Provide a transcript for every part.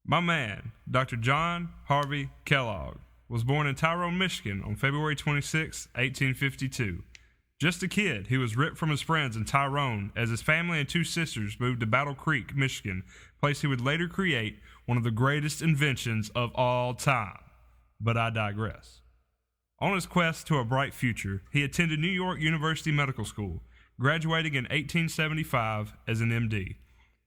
My man, Dr. John Harvey Kellogg, was born in Tyrone, Michigan on February 26, 1852. Just a kid, he was ripped from his friends in Tyrone as his family and two sisters moved to Battle Creek, Michigan, a place he would later create one of the greatest inventions of all time. But I digress. On his quest to a bright future, he attended New York University Medical School, graduating in 1875 as an MD.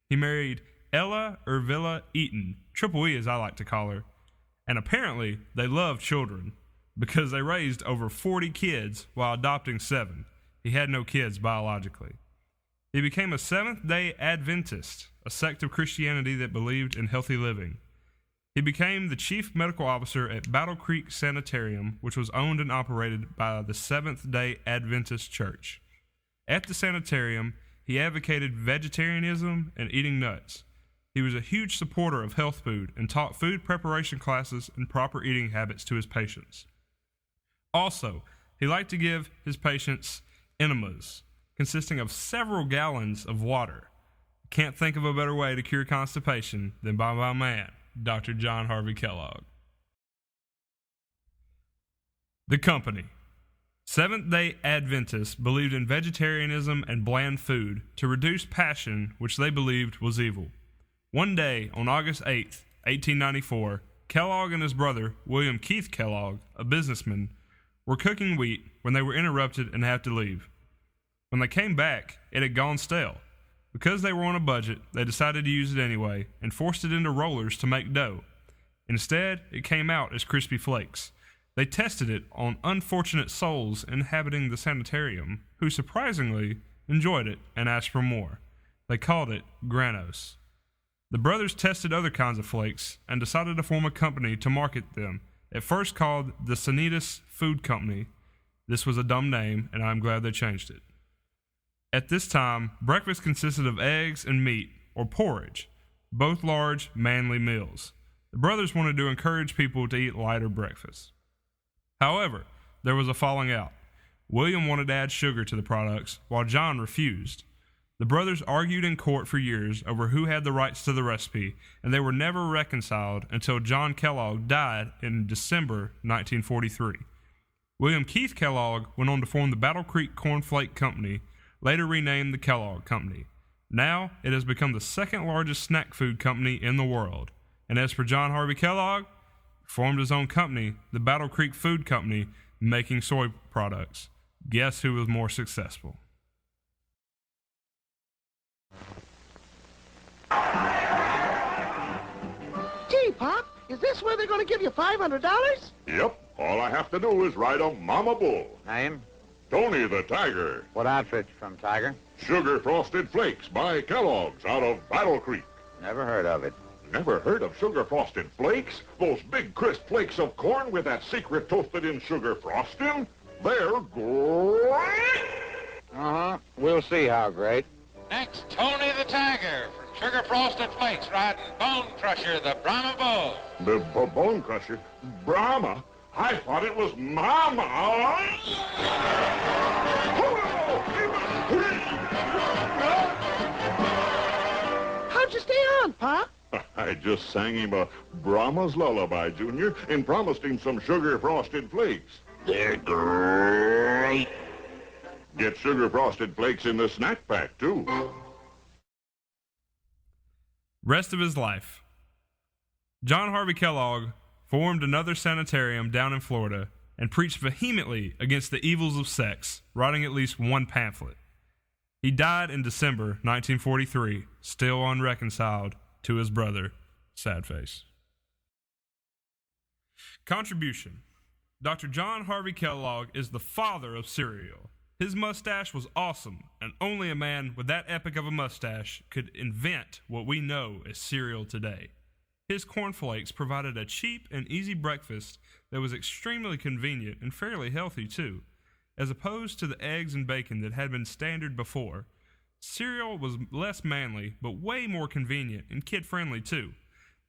He married Ella Ervilla Eaton, Triple E as I like to call her, and apparently they loved children because they raised over 40 kids while adopting 7. He had no kids biologically. He became a Seventh-day Adventist, a sect of Christianity that believed in healthy living. He became the chief medical officer at Battle Creek Sanitarium, which was owned and operated by the Seventh-day Adventist Church. At the sanitarium, he advocated vegetarianism and eating nuts. He was a huge supporter of health food and taught food preparation classes and proper eating habits to his patients. Also, he liked to give his patients enemas, consisting of several gallons of water. Can't think of a better way to cure constipation than by my man, Dr. John Harvey Kellogg. The company. Seventh-day Adventists believed in vegetarianism and bland food to reduce passion, which they believed was evil. One day, on August 8, 1894, Kellogg and his brother, William Keith Kellogg, a businessman, were cooking wheat when they were interrupted and had to leave. When they came back, it had gone stale. Because they were on a budget, they decided to use it anyway and forced it into rollers to make dough. Instead, it came out as crispy flakes. They tested it on unfortunate souls inhabiting the sanitarium, who surprisingly enjoyed it and asked for more. They called it Granos. The brothers tested other kinds of flakes and decided to form a company to market them, at first called the Sanitas Food Company. This was a dumb name, and I'm glad they changed it. At this time, breakfast consisted of eggs and meat, or porridge, both large, manly meals. The brothers wanted to encourage people to eat lighter breakfasts. However, there was a falling out. William wanted to add sugar to the products, while John refused. The brothers argued in court for years over who had the rights to the recipe, and they were never reconciled until John Kellogg died in December 1943. William Keith Kellogg went on to form the Battle Creek Cornflake Company, later renamed the Kellogg Company. Now, it has become the second largest snack food company in the world. And as for John Harvey Kellogg, he formed his own company, the Battle Creek Food Company, making soy products. Guess who was more successful? Gee, Pop, is this where they're going to give you $500? Yep. All I have to do is ride a Mama Bull. Name? Tony the Tiger. What outfit from Tiger? Sugar Frosted Flakes by Kellogg's out of Battle Creek. Never heard of it. Never heard of Sugar Frosted Flakes? Those big crisp flakes of corn with that secret toasted-in sugar frosting? They're great! Uh-huh. We'll see how great. Next, Tony the Tiger from Sugar Frosted Flakes riding Bone Crusher, the Brahma Bull. The Bone Crusher? Brahma? I thought it was Mama. How'd you stay on, Pop? I just sang him a Brahma's lullaby, Junior, and promised him some Sugar Frosted Flakes. They're great. Get Sugar Frosted Flakes in the snack pack, too. Rest of his life. John Harvey Kellogg formed another sanitarium down in Florida and preached vehemently against the evils of sex, writing at least one pamphlet. He died in December 1943, still unreconciled to his brother. Sad face. Contribution. Dr. John Harvey Kellogg is the father of cereal. His mustache was awesome, and only a man with that epic of a mustache could invent what we know as cereal today. His cornflakes provided a cheap and easy breakfast that was extremely convenient and fairly healthy too. As opposed to the eggs and bacon that had been standard before, cereal was less manly but way more convenient and kid-friendly too.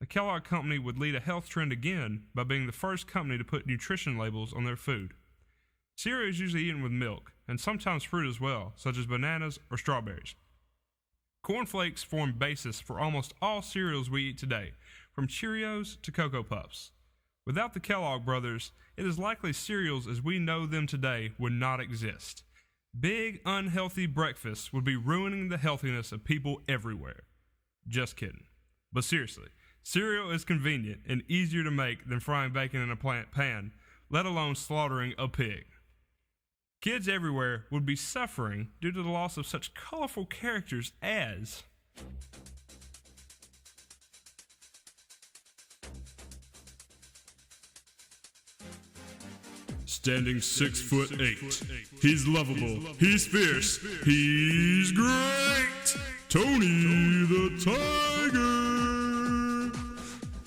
The Kellogg Company would lead a health trend again by being the first company to put nutrition labels on their food. Cereal is usually eaten with milk, and sometimes fruit as well, such as bananas or strawberries. Cornflakes form basis for almost all cereals we eat today, from Cheerios to Cocoa Puffs. Without the Kellogg brothers, it is likely cereals as we know them today would not exist. Big, unhealthy breakfasts would be ruining the healthiness of people everywhere. Just kidding. But seriously, cereal is convenient and easier to make than frying bacon in a pan, let alone slaughtering a pig. Kids everywhere would be suffering due to the loss of such colorful characters as standing 6'8". He's lovable. He's fierce. He's great. Tony the Tiger.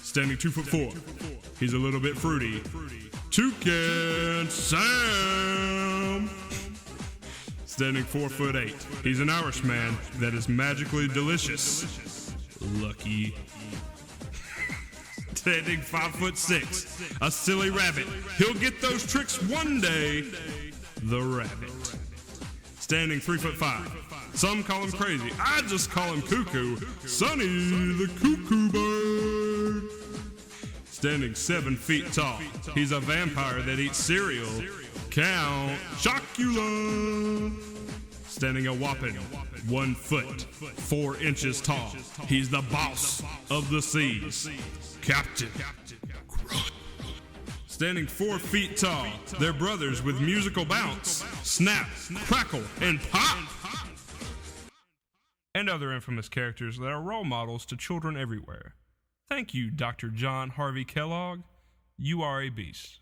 Standing 2'4". He's a little bit fruity. Toucan Sam. Standing 4'8". He's an Irishman that is magically delicious. Lucky. Standing 5'6", a silly rabbit. He'll get those tricks one day. The rabbit. Standing 3'5". Some call him crazy. I just call him cuckoo. Sonny the cuckoo bird. Standing 7 feet tall. He's a vampire that eats cereal. Count Chocula. Standing a whopping 1 foot, 4 inches tall. He's the boss of the seas. Captain Crilly. Standing 4 feet tall, they're brothers with musical bounce, snap, crackle, and pop. And other infamous characters that are role models to children everywhere. Thank you, Dr. John Harvey Kellogg. You are a beast.